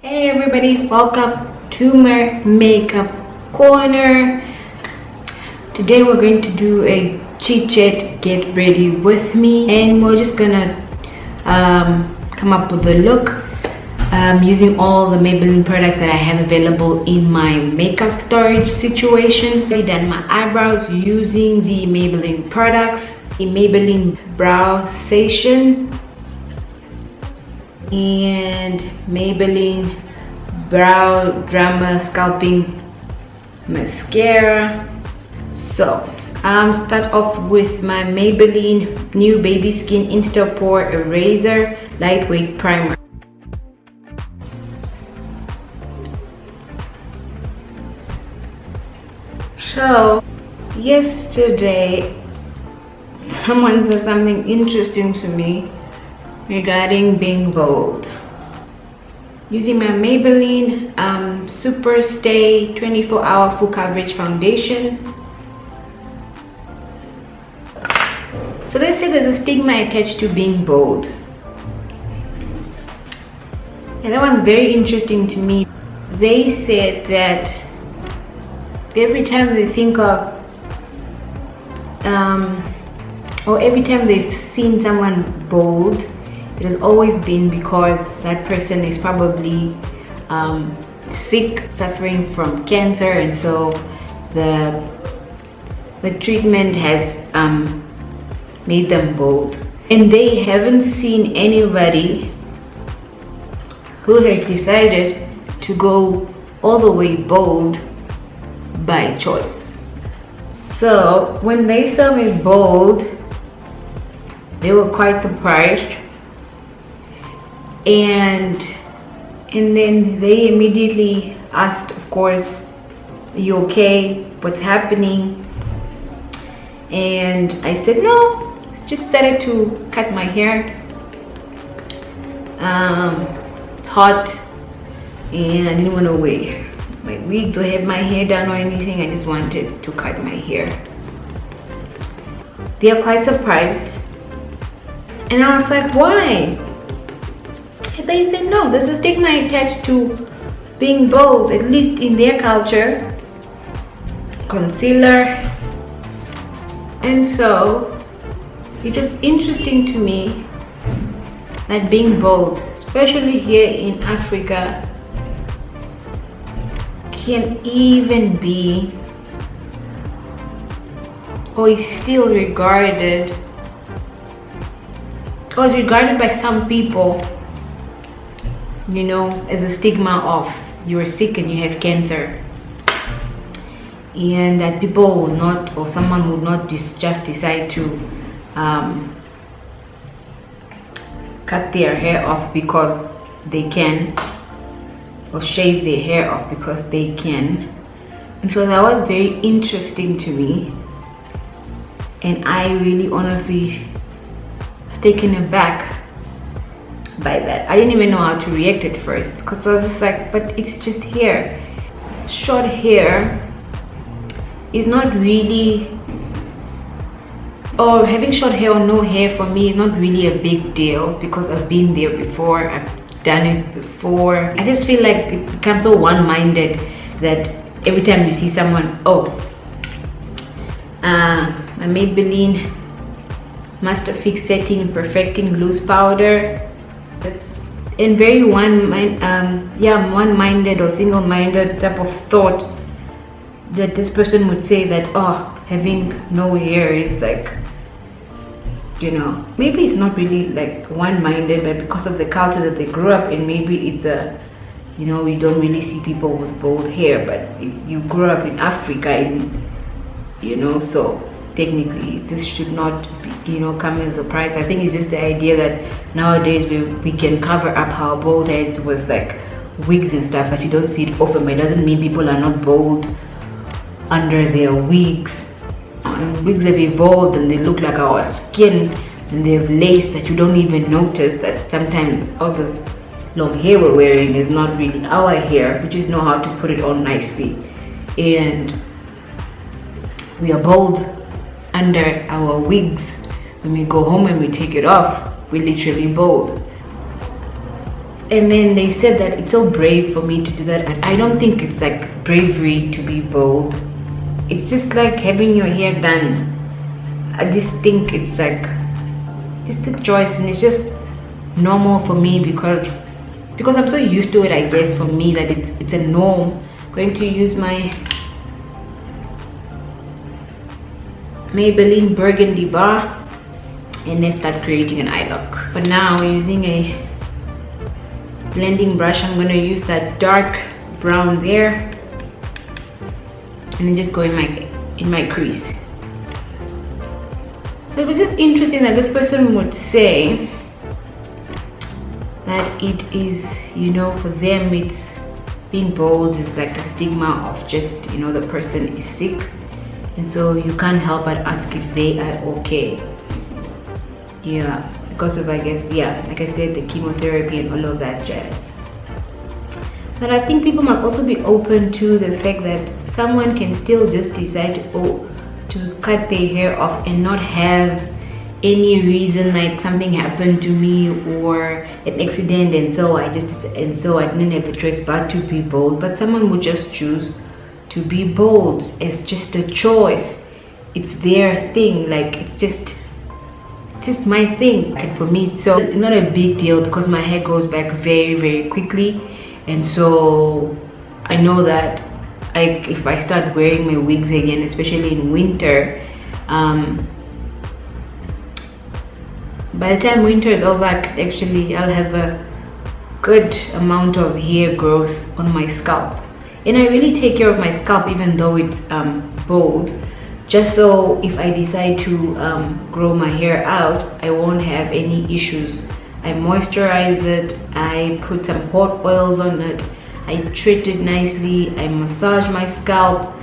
Hey everybody, welcome to my makeup corner. Today we're going to do a chit chat, get ready with me, and we're just gonna come up with a look using all the Maybelline products that I have available in my makeup storage situation. I've done my eyebrows using the Maybelline products, the Maybelline Brow Station and Maybelline Brow Drama Sculpting Mascara. So start off with my Maybelline New Baby Skin Insta Pore Eraser Lightweight Primer. So yesterday someone said something interesting to me regarding being bold. Using my Maybelline Super Stay 24-hour full coverage foundation. So they say there's a stigma attached to being bold, and that was very interesting to me. They said that every time they think of or every time they've seen someone bold, it has always been because that person is probably sick, suffering from cancer, and so the treatment has made them bold. And they haven't seen anybody who had decided to go all the way bold by choice. So when they saw me bold, they were quite surprised. And then they immediately asked, of course, "Are you okay? What's happening?" And I said, "No, just decided to cut my hair. It's hot and I didn't want to wear my wigs or have my hair done or anything. I just wanted to cut my hair." They are quite surprised, and I was like, "Why?" They said, "No, there's a stigma attached to being bold, at least in their culture. Concealer." And so it was interesting to me that being bold, especially here in Africa, can even be, or is still regarded, or is regarded by some people, you know, as a stigma of you're sick and you have cancer, and that people will not, or someone would not just decide to cut their hair off because they can, or shave their hair off because they can. And so that was very interesting to me, and I really honestly was taken aback by that. I didn't even know how to react at first, because I was just like, but it's just hair. Short hair is not really, or having short hair or no hair for me is not really a big deal, because I've been there before, I've done it before. I just feel like it becomes so one-minded that every time you see someone, my Maybelline Master Fix Setting Perfecting Loose Powder, and very one-minded or single-minded type of thought that this person would say that, oh, having no hair is like, you know, maybe it's not really like one-minded, but because of the culture that they grew up in, maybe it's a, you know, you don't really see people with bold hair. But if you grew up in Africa, and you know, so technically this should not be, you know, come as a surprise. I think it's just the idea that nowadays we can cover up our bald heads with like wigs and stuff, that you don't see it often, but it doesn't mean people are not bold under their wigs. And wigs have evolved and they look like our skin, and they have lace that you don't even notice that sometimes all this long hair we're wearing is not really our hair. We just know how to put it on nicely, and we are bold under our wigs. When we go home and we take it off, we're literally bold. And then they said that it's so brave for me to do that. And I don't think it's like bravery to be bold. It's just like having your hair done. I just think it's like just a choice, and it's just normal for me because I'm so used to it, I guess, for me, that it's a norm. I'm going to use my Maybelline Burgundy bar and then start creating an eye look. For now, using a blending brush, I'm going to use that dark brown there and then just go in my crease. So it was just interesting that this person would say that it is, you know, for them it's being bold is like a stigma of just, you know, the person is sick, and so you can't help but ask if they are okay. Yeah, because of, I guess, yeah, like I said, the chemotherapy and all of that jazz. But I think people must also be open to the fact that someone can still just decide to cut their hair off and not have any reason, like something happened to me or an accident, and so I didn't have a choice but to be bold. But someone would just choose to be bold. It's just a choice. It's their thing. Like it's just my thing. And for me, so it's not a big deal because my hair grows back very, very quickly, and so I know that if I start wearing my wigs again, especially in winter, by the time winter is over, actually I'll have a good amount of hair growth on my scalp. And I really take care of my scalp even though it's bald, just so if I decide to grow my hair out, I won't have any issues. I moisturize it, I put some hot oils on it, I treat it nicely, I massage my scalp.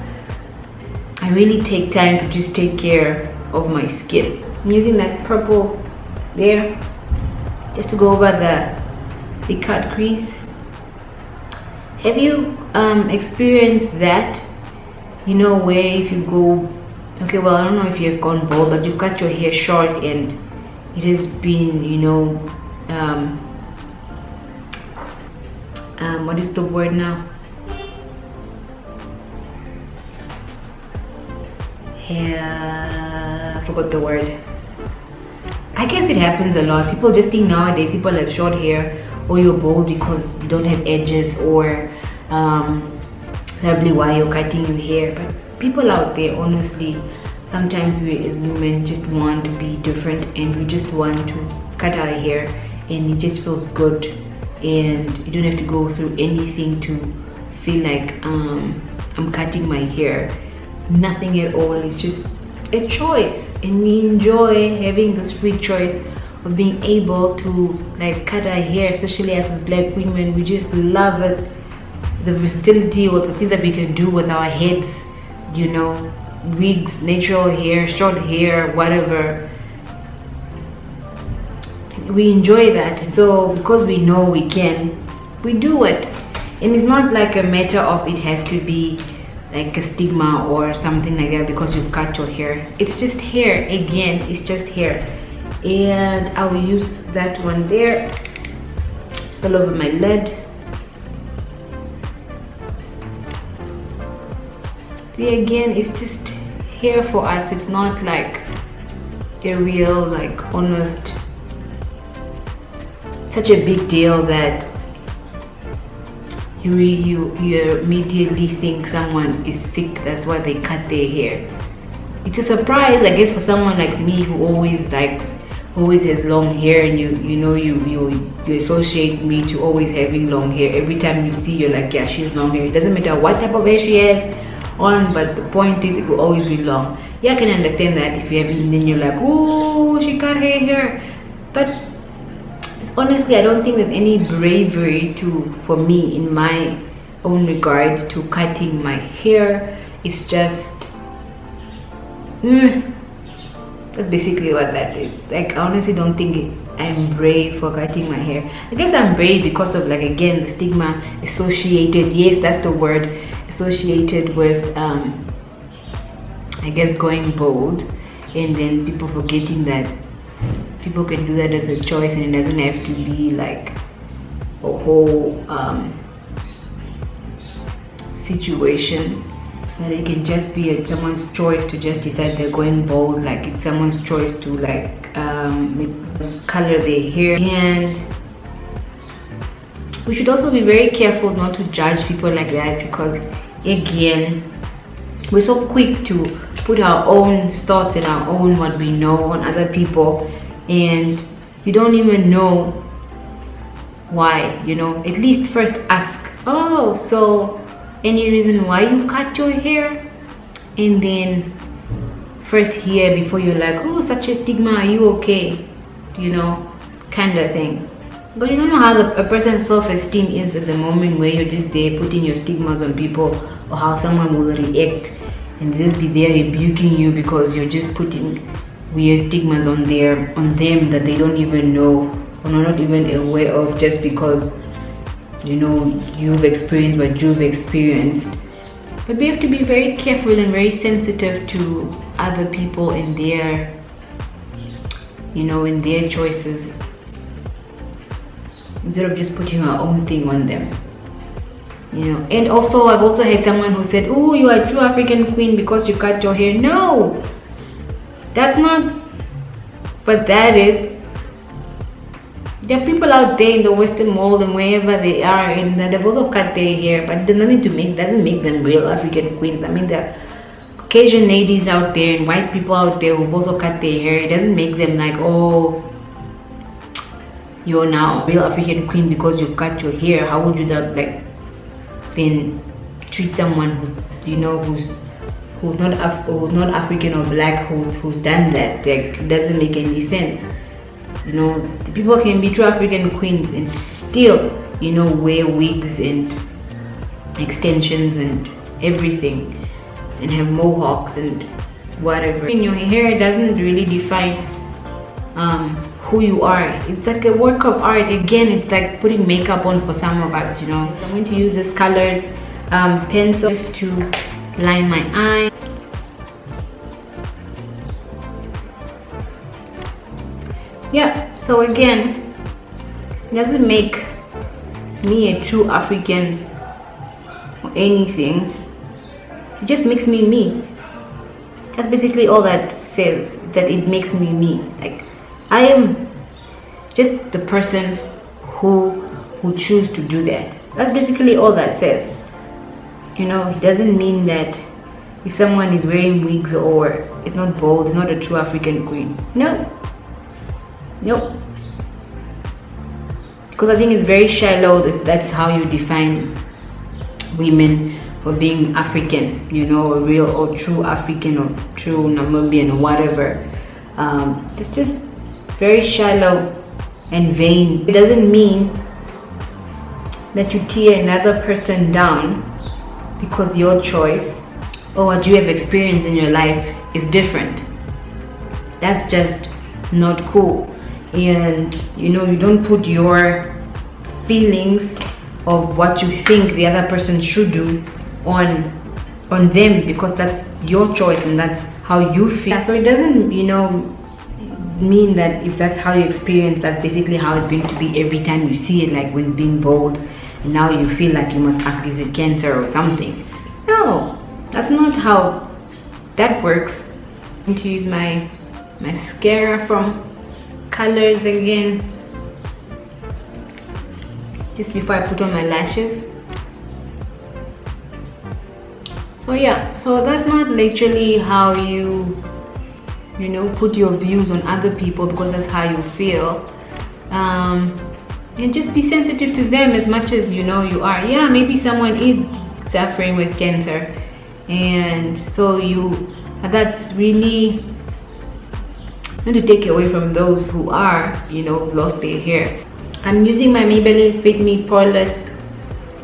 I really take time to just take care of my skin. I'm using that purple there just to go over the cut crease. Have you experienced that, you know, where if you go, okay, well, I don't know if you've gone bald, but you've cut your hair short and it has been, you know, what is the word now? I forgot the word. I guess it happens a lot. People just think nowadays people have short hair or you're bald because you don't have edges, or probably why you're cutting your hair. But people out there, honestly, sometimes we as women just want to be different and we just want to cut our hair and it just feels good, and you don't have to go through anything to feel like I'm cutting my hair. Nothing at all. It's just a choice, and we enjoy having this free choice of being able to like cut our hair, especially as black women. We just love it, the versatility or the things that we can do with our heads, you know, wigs, natural hair, short hair, whatever. We enjoy that, and so because we know we can, we do it. And it's not like a matter of it has to be like a stigma or something like that because you've cut your hair. It's just hair. Again, it's just hair. And I will use that one there. It's all over my lid. See, again, it's just hair for us. It's not like a real, like, honest, such a big deal that you immediately think someone is sick, that's why they cut their hair. It's a surprise, I guess, for someone like me who always has long hair, and you associate me to always having long hair. Every time you see, you're like, yeah, she's long hair. It doesn't matter what type of hair she has on, but the point is it will always be long. Yeah, I can understand that if you haven't, then you're like, oh, she cut her hair. But honestly, I don't think there's any bravery for me in my own regard to cutting my hair. It's just that's basically what that is. Like, I honestly don't think I'm brave for cutting my hair. I guess I'm brave because of, like, again, the stigma associated, yes, that's the word, associated with I guess going bald, and then people forgetting that people can do that as a choice, and it doesn't have to be like a whole situation. That it can just be someone's choice to just decide they're going bold, like it's someone's choice to like color their hair. And we should also be very careful not to judge people like that, because again, we're so quick to put our own thoughts and our own what we know on other people, and you don't even know why, you know. At least first ask, oh, so any reason why you cut your hair? And then first hear before you're like, oh, such a stigma, are you okay? You know, kind of thing. But you don't know how a person's self-esteem is at the moment where you're just there putting your stigmas on people, or how someone will react and just be there rebuking you because you're just putting weird stigmas on them that they don't even know or not even aware of, just because, you know, you've experienced what you've experienced. But we have to be very careful and very sensitive to other people and their, you know, in their choices, instead of just putting our own thing on them, you know. And also, I've also had someone who said, oh, you are a true African queen because you cut your hair. No, that's not what that is. There are people out there in the Western world and wherever they are, and they've also cut their hair, but there's nothing doesn't make them real African queens. I mean, there are Caucasian ladies out there and white people out there who've also cut their hair. It doesn't make them like, oh, you're now a real African queen because you cut your hair. How would you like then treat someone who's, you know, who's not African or black, who's done that? Like, it doesn't make any sense. You know, people can be true African queens and still, you know, wear wigs and extensions and everything, and have mohawks and whatever. In your hair doesn't really define who you are. It's like a work of art. Again, it's like putting makeup on for some of us, you know. So I'm going to use this colors pencils to line my eye. Yeah, so again, it doesn't make me a true African or anything. It just makes me me. That's basically all that says, that it makes me me. Like, I am just the person who choose to do that. That's basically all that says. You know, it doesn't mean that if someone is wearing wigs or is not bold, it's not a true African queen. No. Nope. Because I think it's very shallow if that's how you define women for being African, you know, a real or true African or true Namibian or whatever. It's just very shallow and vain. It doesn't mean that you tear another person down because your choice or what you have experienced in your life is different. That's just not cool. And you know, you don't put your feelings of what you think the other person should do on them, because that's your choice and that's how you feel. So it doesn't, you know, mean that if that's how you experience, that's basically how it's going to be every time you see it, like when being bold and now you feel like you must ask, is it cancer or something? No, that's not how that works. I'm going to use my mascara from Colors again, just before I put on my lashes. So yeah, so that's not literally how you know, put your views on other people, because that's how you feel. And just be sensitive to them as much as you know you are. Yeah, maybe someone is suffering with cancer, and so that's really not to take away from those who are, you know, lost their hair. I'm using my Maybelline FITME PORELESS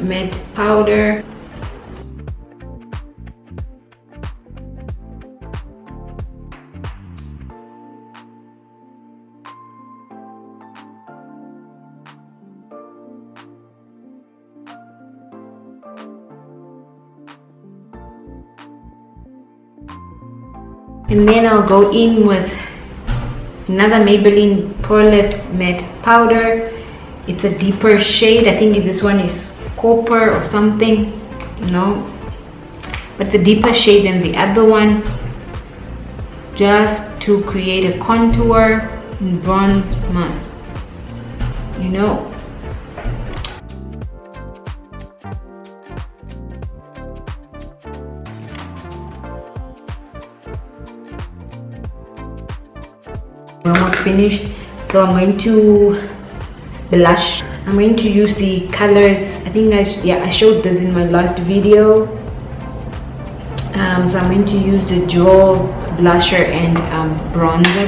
matte powder. And then I'll go in with another Maybelline PORELESS matte powder, it's a deeper shade. I think this one is copper or something, no, but it's a deeper shade than the other one, just to create a contour in bronze, man, you know. We're almost finished, so I'm going to blush. I'm going to use the colors. I think I showed this in my last video. So I'm going to use the Jewel blusher and bronzer.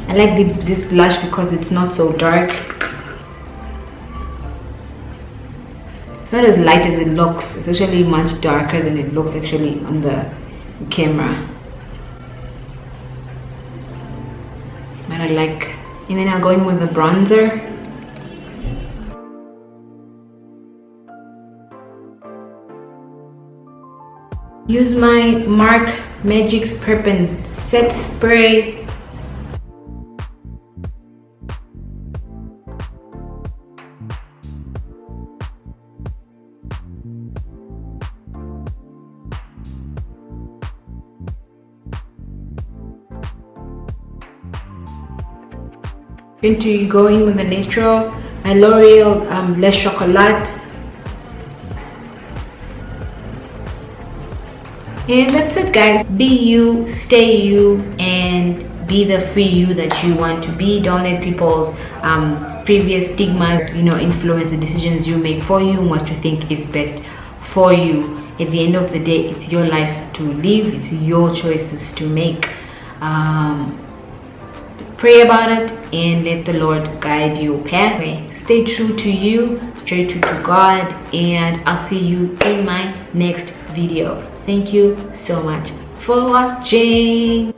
I like this blush because it's not so dark. It's not as light as it looks. It's actually much darker than it looks actually on the camera. But I like, and then I'll go in with the bronzer. Use my MAC Magic's Prep and Set Spray. Going to go in with the natural, my L'Oreal Les Chocolat. And that's it, guys. Be you, stay you, and be the free you that you want to be. Don't let people's previous stigma, you know, influence the decisions you make for you and what you think is best for you. At the end of the day, it's your life to live. It's your choices to make. Pray about it and let the Lord guide your pathway. Stay true to you, stay true to God, and I'll see you in my next video. Thank you so much for watching.